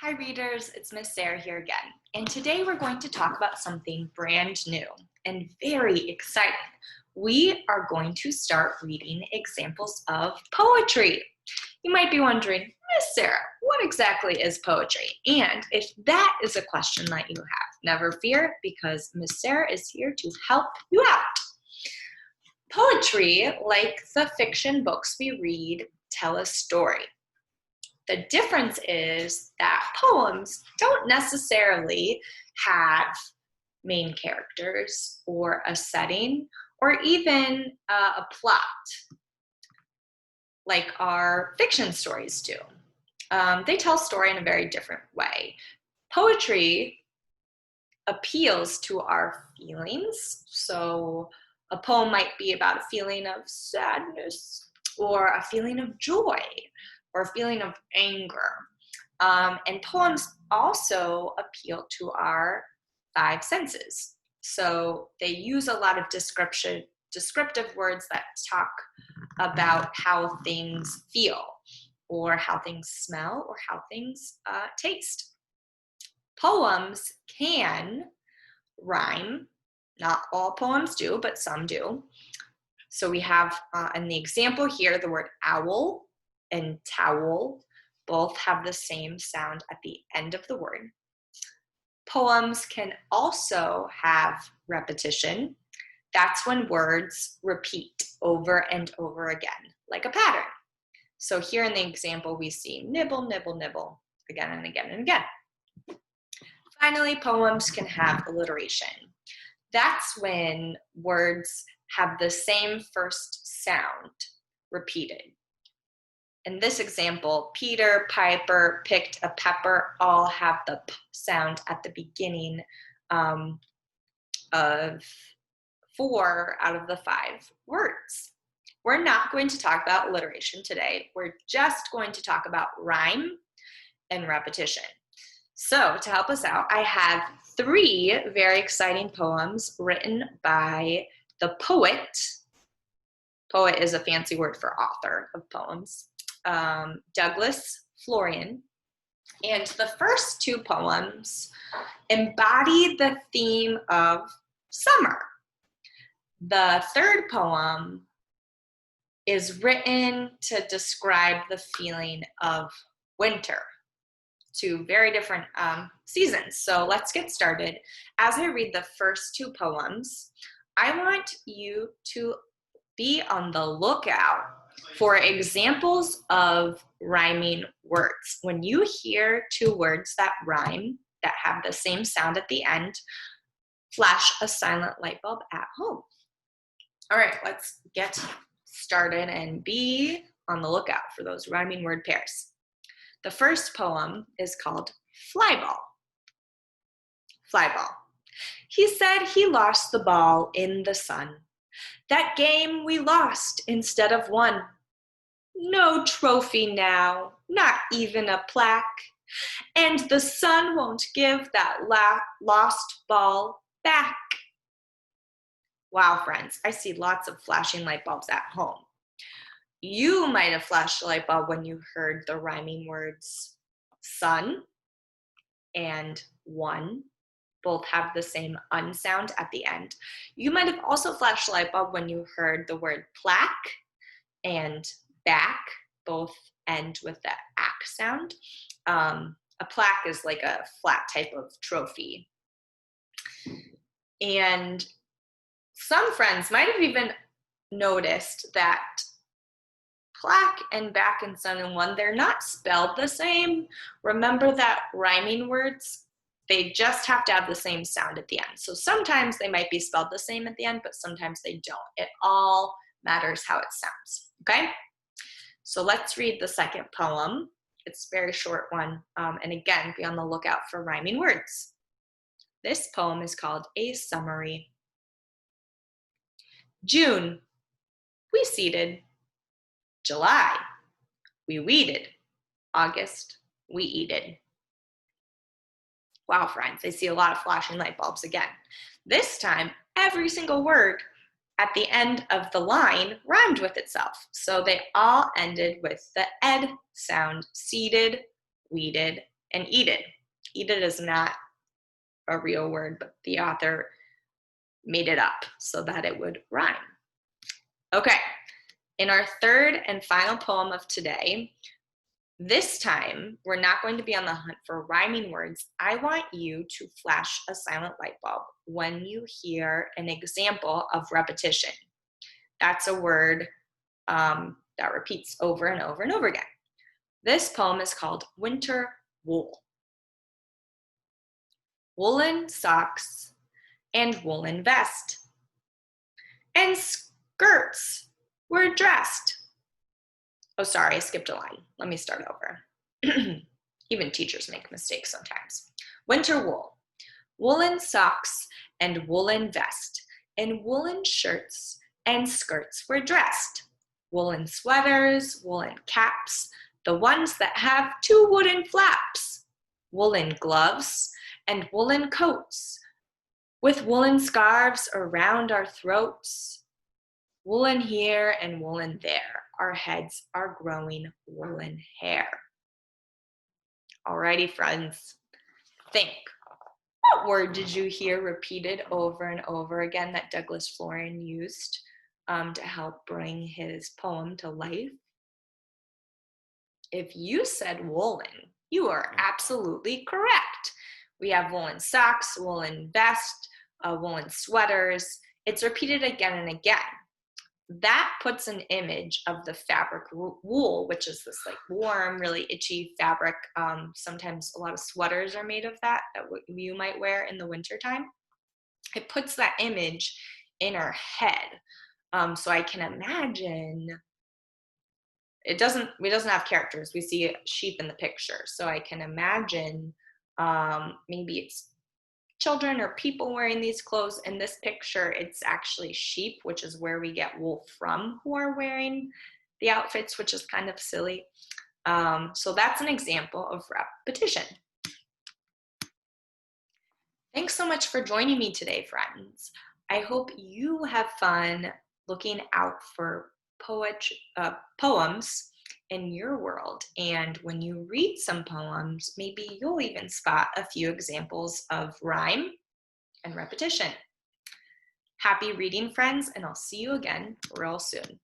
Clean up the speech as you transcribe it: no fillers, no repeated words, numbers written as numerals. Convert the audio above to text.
Hi readers, it's Miss Sarah here again, and today we're going to talk about something brand new and very exciting. We are going to start reading examples of poetry. You might be wondering, Miss Sarah, what exactly is poetry? And if that is a question that you have, never fear, because Miss Sarah is here to help you out. Poetry, like the fiction books we read, tell a story. The difference is that poems don't necessarily have main characters or a setting or even a plot like our fiction stories do. They tell a story in a very different way. Poetry appeals to our feelings. So a poem might be about a feeling of sadness or a feeling of joy or a feeling of anger. And poems also appeal to our five senses. So they use a lot of descriptive words that talk about how things feel or how things smell or how things taste. Poems can rhyme. Not all poems do, but some do. So we have in the example here, the word owl and towel both have the same sound at the end of the word. Poems can also have repetition. That's when words repeat over and over again, like a pattern. So here in the example, we see nibble, nibble, nibble, again and again and again. Finally, poems can have alliteration. That's when words have the same first sound repeated. In this example, Peter, Piper, picked a pepper, all have the p sound at the beginning of 4 out of the 5 words. We're not going to talk about alliteration today. We're just going to talk about rhyme and repetition. So to help us out, I have 3 very exciting poems written by the poet. Poet is a fancy word for author of poems. Douglas Florian. And the first 2 poems embody the theme of summer. The third poem is written to describe the feeling of winter. 2 very different seasons. So let's get started. As I read the first 2 poems, I want you to be on the lookout for examples of rhyming words. When you hear 2 words that rhyme, that have the same sound at the end, flash a silent light bulb at home. All right, let's get started and be on the lookout for those rhyming word pairs. The first poem is called Flyball. Flyball. He said he lost the ball in the sun. That game we lost instead of won. No trophy now, not even a plaque. And the sun won't give that lost ball back. Wow, friends, I see lots of flashing light bulbs at home. You might have flashed a light bulb when you heard the rhyming words sun and one. Both have the same un sound at the end. You might have also flashed a light bulb when you heard the word plaque and back. Both end with the ack sound. A plaque is like a flat type of trophy. And some friends might have even noticed that plaque and back and sun and one, they're not spelled the same. Remember that rhyming words, they just have to have the same sound at the end. So sometimes they might be spelled the same at the end, but sometimes they don't. It all matters how it sounds, okay? So let's read the second poem. It's a very short one. And again, be on the lookout for rhyming words. This poem is called A Summary. June, we seeded. July, we weeded. August, we eated. Wow, friends, I see a lot of flashing light bulbs again. This time, every single word at the end of the line rhymed with itself. So they all ended with the ed sound, seeded, weeded, and eated. Eated is not a real word, but the author made it up so that it would rhyme. Okay, in our third and final poem of today, this time we're not going to be on the hunt for rhyming words. I want you to flash a silent light bulb when you hear an example of repetition. That's a word that repeats over and over and over again. This poem is called Winter Wool. Woolen socks and woolen vest, and skirts were dressed. Oh, sorry, I skipped a line. Let me start over. Even teachers make mistakes sometimes. Winter wool, woolen socks and woolen vest, and woolen shirts and skirts were dressed. Woolen sweaters, woolen caps, the ones that have two wooden flaps, woolen gloves and woolen coats, with woolen scarves around our throats. Woolen here and woolen there, our heads are growing woolen hair. Alrighty, friends, think. What word did you hear repeated over and over again that Douglas Florian used to help bring his poem to life? If you said woolen, you are absolutely correct. We have woolen socks, woolen vest, woolen sweaters. It's repeated again and again. That puts an image of the fabric wool, which is this like warm, really itchy fabric. Sometimes a lot of sweaters are made of that you might wear in the wintertime. It puts that image in our head. So I can imagine, it doesn't have characters. We see sheep in the picture. So I can imagine maybe it's children or people wearing these clothes. In this picture, it's actually sheep, which is where we get wool from, who are wearing the outfits, which is kind of silly. So that's an example of repetition. Thanks so much for joining me today, friends. I hope you have fun looking out for poems in your world. And when you read some poems, maybe you'll even spot a few examples of rhyme and repetition. Happy reading, friends, and I'll see you again real soon.